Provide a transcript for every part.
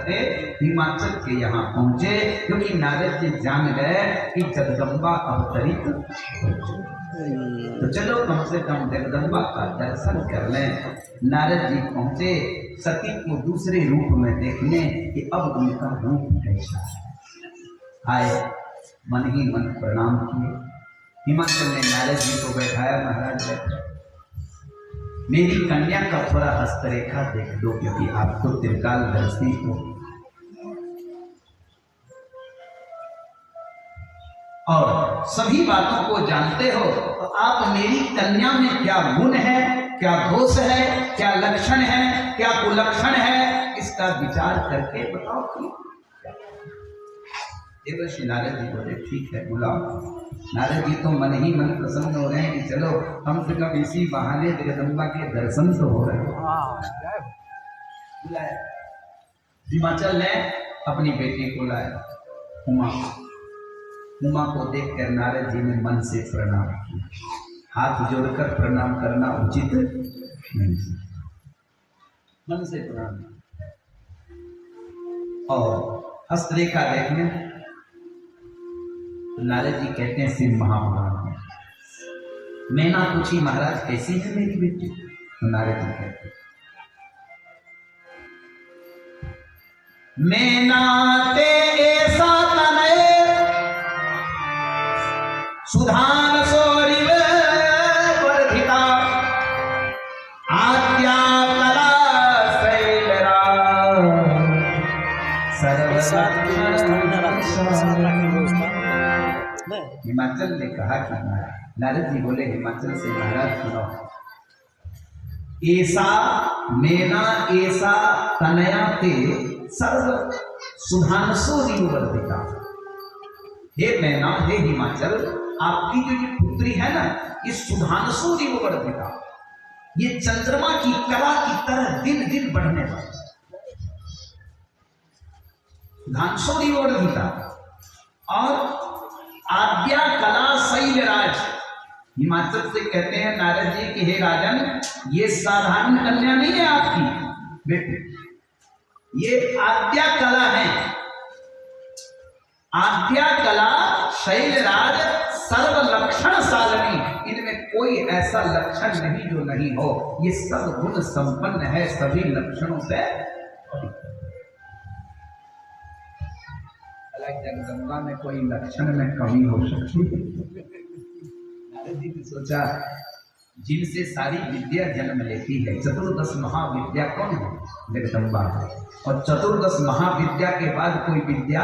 करते हिमाचल के यहाँ पहुंचे, क्योंकि नारद जी जान गए कि जगदम्बा अवतरित हो चुकी। तो चलो कम से कम जगदम्बा का दर्शन कर लें। नारद जी पहुंचे सती को दूसरे रूप में देखने कि अब उनका रूप कैसा है। आए, मन ही मन प्रणाम किए। हिमाचल ने नारद जी को बैठाया, महाराज बैठे, मेरी कन्या का थोड़ा हस्तरेखा देख दो, क्योंकि आप तो त्रिकालदर्शी हो और सभी बातों को जानते हो, तो आप मेरी कन्या में क्या गुण है, क्या दोष है, क्या लक्षण है, क्या कुलक्षण है, इसका विचार करके बताओ कि देवर्षि नारद जी बोले ठीक है बुलाओ। नारद जी तो मन ही मन प्रसन्न हो रहे हैं कि चलो कम से कम इसी बहाने जगदम्बा के दर्शन तो हो रहे हैं। बुलाया, हिमाचल ने अपनी बेटी को लाया, उमा। उमा को देखकर नारद जी ने मन से प्रणाम किया। हाथ जोड़कर प्रणाम करना उचित नहीं, मन से प्रणाम। और हस्तरेखा देखने नारद जी कहते हैं शिव महापुराण में, मैना पूछी महाराज कैसी है मेरी बेटी? तो नारद जी कहते मैना ते ऐसा तनय सुधान सोरिव वर्धिता आद्या कला शैलरा हिमाचल ने कहा कि नारद जी बोले हिमाचल से महाराज सुनो, ऐसा मैना ऐसा तनया ते सर्व सुधांशो वर्धिता। हे मैना, हे हिमाचल, आपकी जो ये पुत्री है ना, ये सुधांशो वर्धिता, ये चंद्रमा की कला की तरह दिन दिन बढ़ने वाली सुधांशो वर्धिता। और आद्या कला शैलराज, हिमाचल से कहते हैं नारद जी कि हे राजन, ये साधारण कन्या नहीं है आपकी बेटी, ये आद्या कला है। आद्या कला शैलराज सर्व लक्षण सालनी, इनमें कोई ऐसा लक्षण नहीं जो नहीं हो, ये सब गुण संपन्न है, सभी लक्षणों से। जगदम्बा में कोई लक्षण में कमी हो सकती है? नारद जी ने सोचा जिनसे सारी विद्या जन्म लेती है, चतुर्दश महाविद्या कौन है? जगदम्बा है। और चतुर्दश महाविद्या के बाद कोई विद्या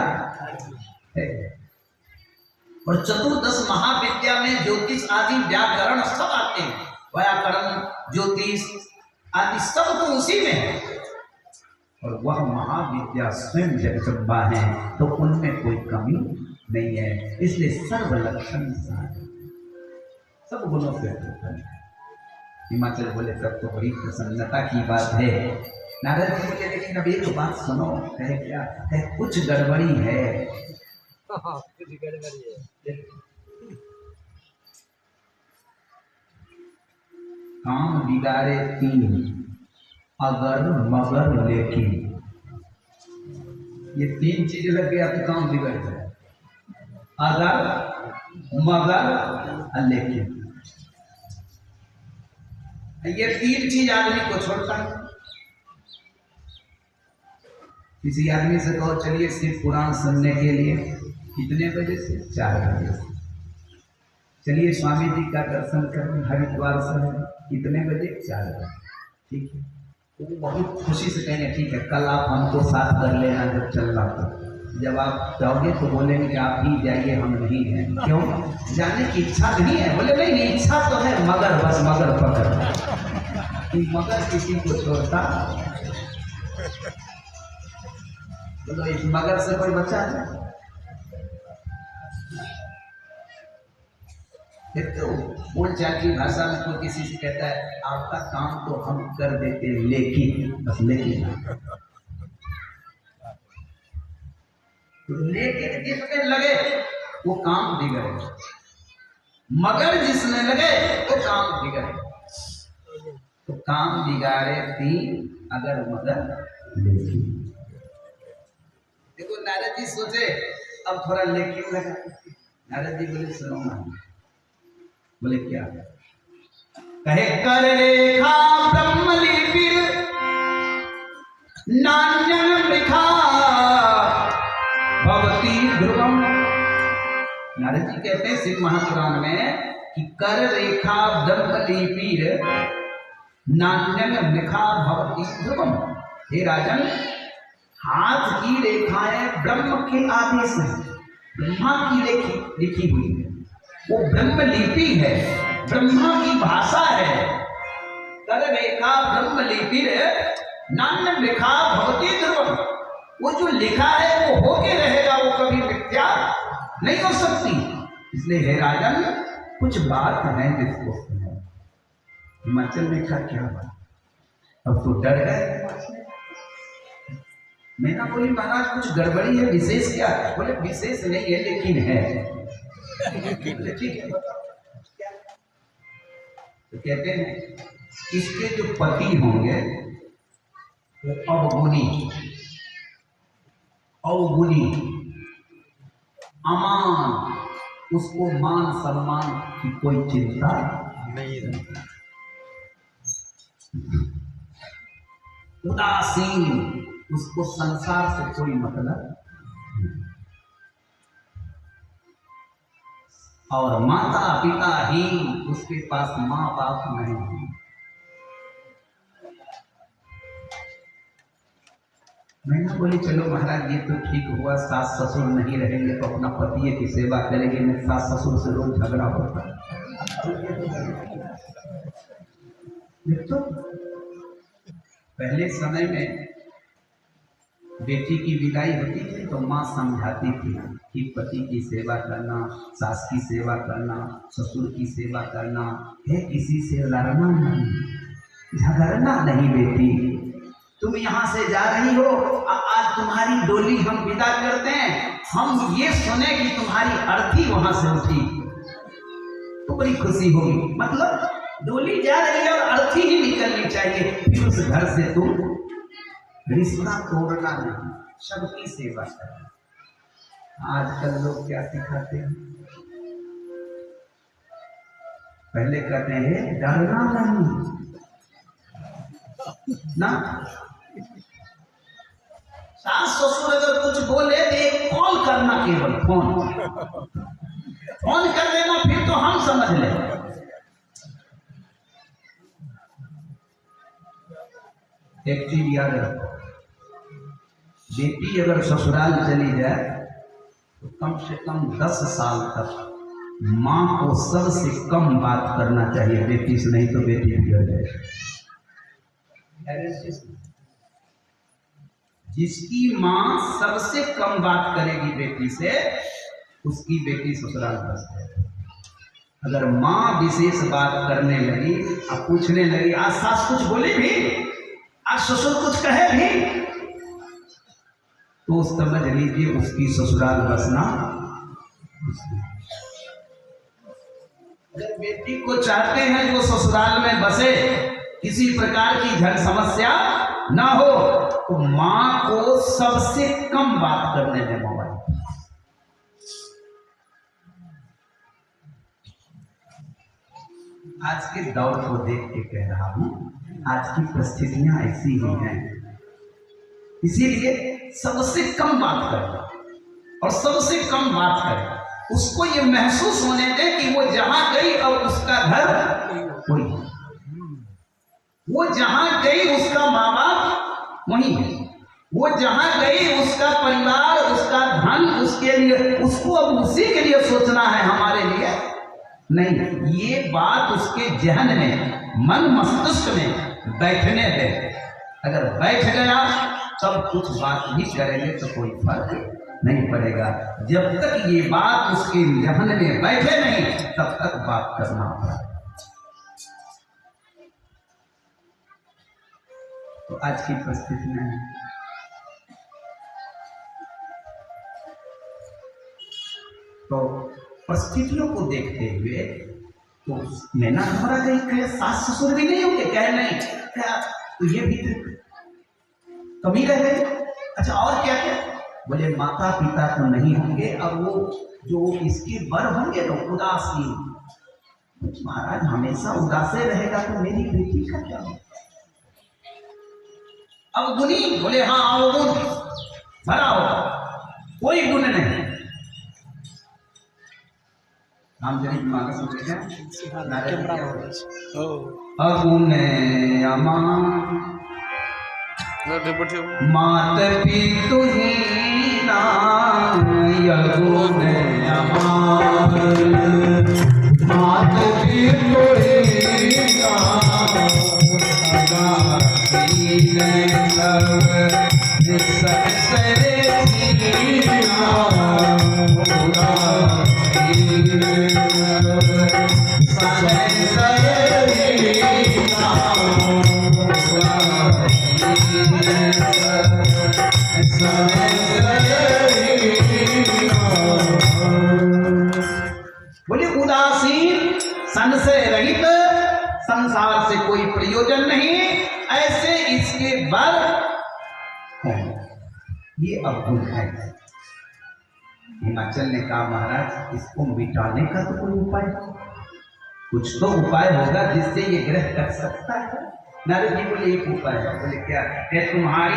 है? और चतुर्दश महाविद्या में ज्योतिष आदि व्याकरण सब आते हैं, व्याकरण ज्योतिष आदि सब तो उसी में है। और वह महाविद्या स्वयं जगदम्बा है, तो उनमें कोई कमी नहीं है, इसलिए सर्व लक्षण सब गुणों से। हिमाचल बोले तब तो बड़ी प्रसन्नता की बात है। नारद जी बोले लेकिन अब एक बात सुनो। कहे क्या? कहे कुछ गड़बड़ी है। कुछ गड़बड़ी है। काम बिगाड़े तीन, अगर मगर लेकिन, ये तीन चीज लग गया तो काम बिगड़ जाए। अगर मगर लेकिन, ये तीन चीज आदमी को छोड़ता है। किसी आदमी से कहो चलिए शिव पुराण सुनने के लिए, कितने बजे से? 4 बजे से। चलिए स्वामी जी का दर्शन करने हरिद्वार से, कितने बजे? 4 बजे। ठीक है, तो बहुत खुशी से कहेंगे ठीक है कल आप हमको साथ कर लेना जब चलना तो। जब आप जाओगे तो बोलेंगे कि आप ही जाइए, हम नहीं हैं। क्यों? जाने की इच्छा नहीं है। बोले नहीं इच्छा तो है, मगर बस मगर पकड़, मगर किसी को छोड़ता। बोलो इस मगर से कोई बचा है? तो बोलचाल की भाषा में तो किसी से कहता है आपका काम तो हम कर देते लेकिन, बस लेकिन जिसमें लगे वो काम बिगड़े, मगर जिसमें लगे वो काम बिगड़े। तो काम बिगाड़े तीन, अगर मगर लेकिन। नारद जी सोचे अब थोड़ा लेकिन लगा। नारद जी बोले सुनो मान। बोले क्या? कहे कर रेखा ब्रह्म लिपि नान्यं लिखा भवती ध्रुवम। नारद जी कहते हैं शिव महापुराण में कि कर रेखा ब्रह्म लिपि नान्यं लिखा भवती ध्रुवम। हे राजन, हाथ की रेखाएं ब्रह्म के आदेश है, ब्रह्मा की लिखी हुई है, वो ब्रह्म लिपि है, ब्रह्मा की भाषा है। कर रेखा ब्रह्म लिपि नान्य लिखा भवती ध्रुवम। वो जो लिखा है वो होके रहेगा, वो कभी मिथ्या नहीं हो सकती। इसलिए हे राजन, कुछ बात है जिसको सुनो। हिमाचल में क्या बात? अब तो डर गए। मैंने बोली महाराज कुछ गड़बड़ी है, विशेष क्या है? बोले विशेष नहीं है लेकिन है। ठीक है, तो कहते हैं इसके जो पति होंगे वो अवगुणी अमान, उसको मान सम्मान की कोई चिंता नहीं रहती, उदासीन, उसको संसार से कोई मतलब, और माता पिता ही, उसके पास माँ बाप नहीं। मैंने बोली चलो महाराज ये तो ठीक हुआ, सास ससुर नहीं रहेंगे तो अपना पति की सेवा करेंगे, मैं सास ससुर से रोज झगड़ा होता। तो पहले समय में बेटी की विदाई होती थी तो माँ समझाती थी कि पति की सेवा करना, सास की सेवा करना, ससुर की सेवा करना है, किसी से लड़ना नहीं, झगड़ना नहीं। बेटी तुम यहाँ से जा रही हो, आज तुम्हारी डोली हम विदा करते हैं, हम ये सुने कि तुम्हारी अर्थी वहां से उठी तो बड़ी खुशी होगी। मतलब डोली जा रही है और अर्थी ही निकलनी चाहिए, फिर उस घर से तुम रिश्ता तोड़ना नहीं, सबकी सेवा करना। आजकल लोग क्या सिखाते हैं? पहले कहते हैं डरना नहीं ना, सास ससुर अगर कुछ बोले तो एक कॉल करना, केवल फोन कर देना, फिर तो हम समझ लें। एक चीज याद रखो, बेटी अगर ससुराल चली जाए तो कम से कम 10 साल तक माँ को सबसे कम बात करना चाहिए बेटी से, नहीं तो बेटी बिगड़ जाए। जिसकी माँ सबसे कम बात करेगी बेटी से, उसकी बेटी ससुराल बस है। अगर माँ विशेष बात करने लगी, अब पूछने लगी, आज सास कुछ बोली भी, आज ससुर कुछ कहे भी, तो समझ लीजिए उसकी ससुराल बसना। अगर बेटी को चाहते हैं वो ससुराल में बसे, किसी प्रकार की झड़ समस्या ना हो, तो मां को सबसे कम बात करने दें मोबाइल। आज के दौर को देख के कह रहा हूं, आज की परिस्थितियां ऐसी ही हैं, इसीलिए सबसे कम बात करना और सबसे कम बात करें। उसको ये महसूस होने दें कि वो जहां गई और उसका घर कोई, वो जहां गई उसका माँ बाप वहीं है, वो जहां गई उसका परिवार, उसका धन, उसके लिए, उसको अब उसी के लिए सोचना है, हमारे लिए नहीं। ये बात उसके जहन में, मन मस्तिष्क में बैठने दे। अगर बैठ गया तब कुछ बात भी करेंगे तो कोई फर्क नहीं पड़ेगा। जब तक ये बात उसके जहन में बैठे नहीं, तब तक बात करना होगा। तो आज की परिस्थिति में तो परिस्थितियों को देखते हुए तो नैना हमारा कहीं कहे सास ससुर भी नहीं होंगे, कहे नहीं क्या, तो ये भी कमी रह गई। अच्छा और क्या क्या? बोले माता पिता तो नहीं होंगे, अब वो जो इसके बर होंगे तो उदासीन। महाराज हमेशा उदासे रहेगा तो मेरी बेटी का क्या होगा? अब गुणी बोले हाँ आओ गुण भरा होगा, कोई गुण नहीं। रामचरित मानस अगुण अमान मात पितु हीना अगुण अमान मात पितु हीना बोले उदासीन, संशय रहित, संसार से कोई प्रयोजन नहीं, ऐसे इसके बर ये अवगुण है। हिमाचल ने कहा महाराज इसको मिटाने का तो कोई उपाय, कुछ तो उपाय होगा जिससे ये ग्रह कर सकता है। नारद जी बोले एक उपाय है। बोले क्या? तुम्हारी